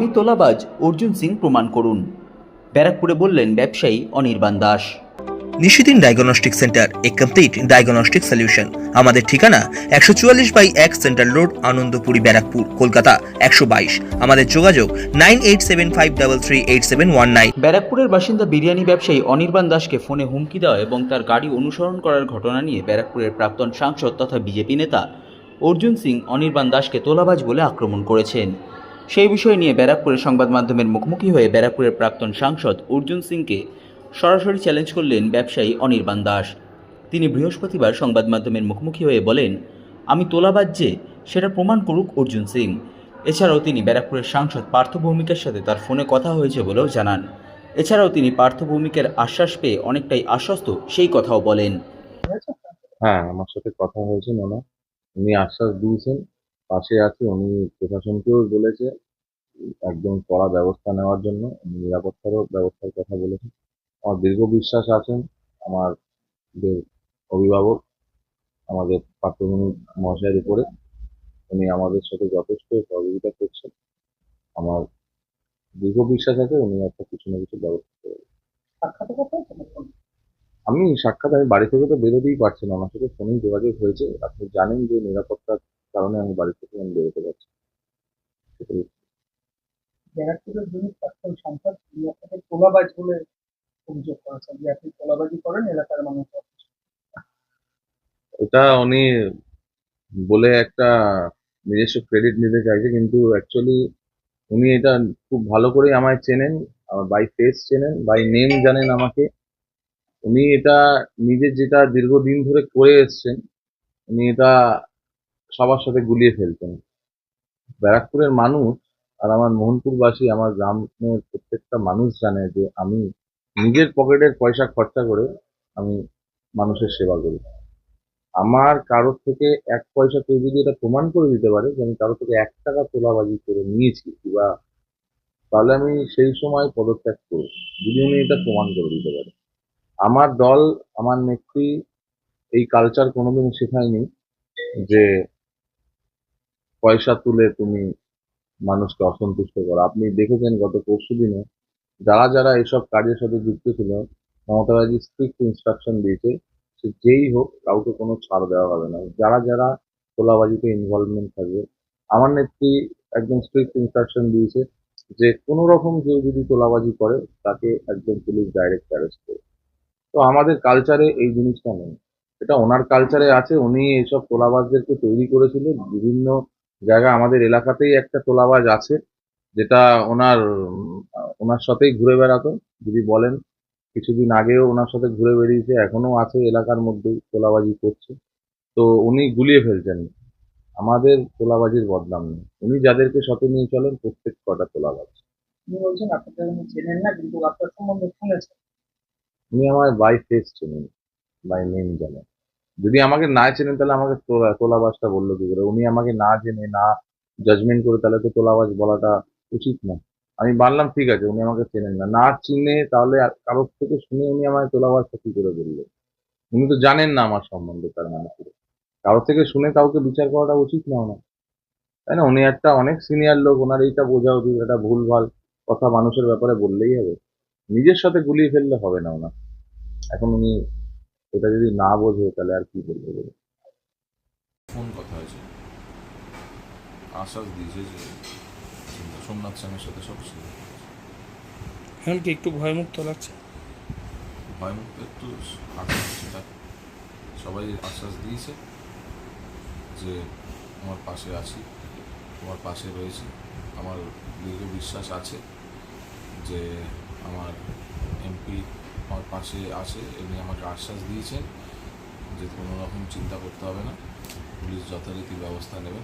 আমি তোলাবাজ অর্জুন সিং প্রমাণ করুন। ব্যারাকপুরে বললেন ব্যবসায়ী অনির্বাণ দাস। নিশিদিন ডায়াগনস্টিক সেন্টার, এ কমপ্লিট ডায়াগনস্টিক সলিউশন। আমাদের ঠিকানা 144/1 সেন্ট্রাল রোড, আনন্দপুরি, ব্যারাকপুর, কলকাতা 122। আমাদের যোগাযোগ 9875338719। ব্যারাকপুরের বাসিন্দা বিরিয়ানি ব্যবসায়ী অনির্বাণ দাসকে ফোনে হুমকি দেওয়া এবং তার গাড়ি অনুসরণ করার ঘটনা নিয়ে ব্যারাকপুরের প্রাক্তন সাংসদ তথা বিজেপি নেতা অর্জুন সিং অনির্বাণ দাসকে তোলাবাজ বলে আক্রমণ করেছেন। সেই বিষয় নিয়ে ব্যারাকপুরের সংবাদ মাধ্যমের মুখোমুখি হয়ে ব্যারাকপুরের প্রাক্তন সাংসদ অর্জুন সিংকে সরাসরি চ্যালেঞ্জ করলেন ব্যবসায়ী অনির্বাণ দাস। তিনি বৃহস্পতিবার সংবাদ মাধ্যমের মুখোমুখি হয়ে বলেন, আমি তোলাবাজ যে সেটা প্রমাণ করুক অর্জুন সিং। এছাড়াও তিনি ব্যারাকপুরের সাংসদ পার্থ ভৌমিকের সাথে তার ফোনে কথা হয়েছে বলেও জানান। এছাড়াও তিনি পার্থ ভৌমিকের আশ্বাস পেয়ে অনেকটাই আশ্বস্ত সেই কথাও বলেন। হ্যাঁ, আমার সাথে কথা হয়েছে নোনা। উনি আশ্বাস দিয়েছেন, পাশে আছে। উনি প্রশাসনকেও বলেছে একদম কড়া ব্যবস্থা নেওয়ার জন্য। উনি নিরাপত্তারও ব্যবস্থার কথা বলেছেন। আমার দীর্ঘ বিশ্বাস আছেন আমাদের অভিভাবক, আমাদের পার্থভূমিক মহাশয়ের উপরে। উনি আমাদের সাথে যথেষ্ট সহযোগিতা করছেন। আমার দীর্ঘ বিশ্বাস আছে উনি একটা কিছু না কিছু ব্যবস্থা করবেন। আমি বাড়ি থেকে তো বেরোতেই পারছি না, আমার সাথে ফোনেই যোগাযোগ হয়েছে। আপনি জানেন যে নিরাপত্তার কারণে আমি বাড়ি থেকে বেরোতে পারছি না। সেটাই। ব্যারাকপুরের যিনি প্রাক্তন সাংসদ তিনি আপনাকে তোলাবাজ বলে অভিযোগ করেছেন যে আপনি তোলাবাজি করেন এলাকার মানুষ। এটা উনি বলে একটা নিজস্ব ক্রেডিট নিতে চাইছে, কিন্তু অ্যাকচুয়ালি উনি এটা খুব ভালো করেই আমায় চেনেন, বাই ফেস চেনেন, বাই নেম জানেন আমাকে। উনি এটা নিজের যেটা দীর্ঘদিন ধরে করে এসছেন, উনি এটা সবার সাথে গুলিয়ে ফেলতেন। ব্যারাকপুরের মানুষ আর আমার মোহনপুরবাসী, আমার গ্রামের প্রত্যেকটা মানুষ জানে যে আমি নিজের পকেটের পয়সা খরচা করে আমি মানুষের সেবা করি। আমার কারোর থেকে 1 পয়সা কেউ যদি এটা প্রমাণ করে দিতে পারে যে আমি কারোর থেকে 1 টাকা তোলাবাজি করে নিয়েছি বা, তাহলে আমি সেই সময় পদত্যাগ করব, যদি উনি এটা প্রমাণ করে দিতে পারে। আমার দল, আমার নেত্রী এই কালচার কোনোদিন শেখায়নি যে পয়সা তুলে তুমি মানুষকে অসন্তুষ্ট করো। আপনি দেখেছেন গত পরশুদিনে যারা যারা এসব কাজের সাথে যুক্ত ছিল, মমতা ব্যানার্জি স্ট্রিক্ট ইনস্ট্রাকশন দিয়েছে সে যেই হোক কাউকে কোনো ছাড় দেওয়া হবে না। যারা যারা তোলাবাজিতে ইনভলভমেন্ট থাকবে, আমার নেত্রী একদম স্ট্রিক্ট ইনস্ট্রাকশন দিয়েছে যে কোনো রকম কেউ যদি তোলাবাজি করে তাকে একদম পুলিশ ডাইরেক্ট অ্যারেস্ট করবে। তো আমাদের কালচারে এই জিনিসটা নেই, এটা ওনার কালচারে আছে। উনি এইসব তোলাবাজদেরকে তৈরি করেছিল বিভিন্ন জায়গায়। আমাদের এলাকাতেই একটা তোলাবাজ আছে যেটা ওনার সাথেই ঘুরে বেড়াতো। যদি বলেন, কিছুদিন আগেও ওনার সাথে ঘুরে বেরিয়েছে, এখনো আছে এলাকার মধ্যেই তোলাবাজি করছে। তো উনি গুলিয়ে ফেলছেন। আমাদের তোলাবাজির বদনাম নেই। উনি যাদেরকে সাথে নিয়ে চলেন প্রত্যেক কটা তোলাবাজ। তিনি বলছেন আপনাকে উনি চেনেন না কিন্তু আপনার সম্বন্ধে শুনেছেন। উনি আমার বাই ফেস চেনেন, বাই নেম জানেন। যদি আমাকে না চেনেন তাহলে আমাকে তোলাবাজটা বললো কি করে? উনি আমাকে না জেনে, না জাজমেন্ট করে তাহলে তো তোলাবাজ বলাটা উচিত না। আমি মানলাম ঠিক আছে উনি আমাকে চেনেন না, না চিনে তাহলে কারোর থেকে শুনে উনি আমায় তোলাবাজ কি করে বললেন? উনি তো জানেন না আমার সম্বন্ধে, তার মানে কি? কারোর থেকে শুনে কাউকে বিচার করাটা উচিত না ওনার, তাই না? উনি একটা অনেক সিনিয়র লোক, ওনার এইটা বোঝা উচিত। একটা ভুলভাল কথা মানুষের ব্যাপারে বললেই হবে, নিজের সাথে গুলিয়ে ফেললে হবে না ওনার। এখন উনি এটা যদি না বোঝে তাহলে আর কি বলবো বলুন? ফোন কথা হয়েছে, আশ্বাস দিয়েছে যে সোমনাথ স্বামীর সাথে সব ছিল। এখন কি একটু ভয়মুক্ত লাগছে? ভয়মুক্ত একটু আশ্বাস, সেটা সবাই আশ্বাস দিয়েছে যে আমার পাশে আছি, তোমার পাশে রয়েছি। আমার দীর্ঘ বিশ্বাস আছে যে আমার এমপি আমার পাশে আছে। এমনি আমাকে আশ্বাস দিয়েছেন যে কোনো রকম চিন্তা করতে হবে না, পুলিশ যথারীতি ব্যবস্থা নেবে।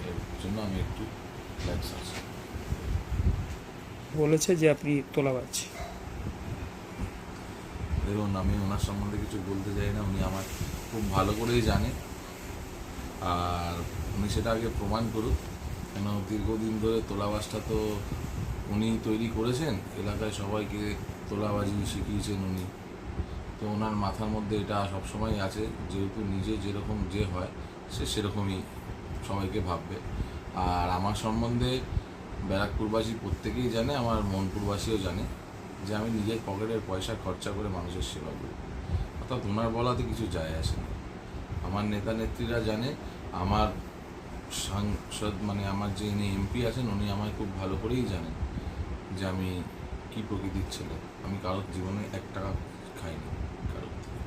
এর জন্য আমি একটু রিল্যাক্স আছি। বলেছে যে আপনি তোলাবাজ। দেখুন, আমি ওনার সম্বন্ধে কিছু বলতে চাই না। উনি আমার খুব ভালো করেই জানে, আর উনি সেটা আগে প্রমাণ করুক। কেন দীর্ঘদিন ধরে তোলাবাজটা তো উনি তৈরি করেছেন, এলাকায় সবাইকে তোলাবাজি শিখিয়েছেন উনি। তো ওনার মাথার মধ্যে এটা সবসময় আছে, যেহেতু নিজে যেরকম যে হয় সে সেরকমই সবাইকে ভাববে। আর আমার সম্বন্ধে ব্যারাকপুরবাসী প্রত্যেকেই জানে, আমার মনপুরবাসীও জানে যে আমি নিজের পকেটের পয়সা খরচা করে মানুষের সেবা করি। অর্থাৎ ওনার বলাতে কিছু যায় আসে না। আমার নেতা নেত্রীরা জানে, আমার সাংসদ মানে আমার যে ইনি এমপি আছেন উনি আমায় খুব ভালো করেই জানেন যে আমি কী প্রকৃতির ছেলে। আমি কারোর জীবনে 1 টাকা খাইনি কারোর থেকে।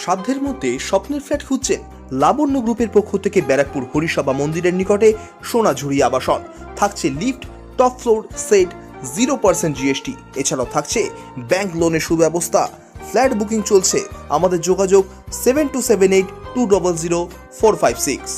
সাধ্যের মধ্যে স্বপ্নের ফ্ল্যাট খুঁজছেন? লাবণ্য গ্রুপের পক্ষ থেকে ব্যারাকপুর হরিসভা মন্দিরের নিকটে সোনাঝুরি আবাসন। থাকছে lift, top floor, set, 0% GST. এছাড়াও থাকছে ব্যাংক লোনের সুব্যবস্থা। ফ্ল্যাট বুকিং চলছে। আমাদের যোগাযোগ 7278 200 456।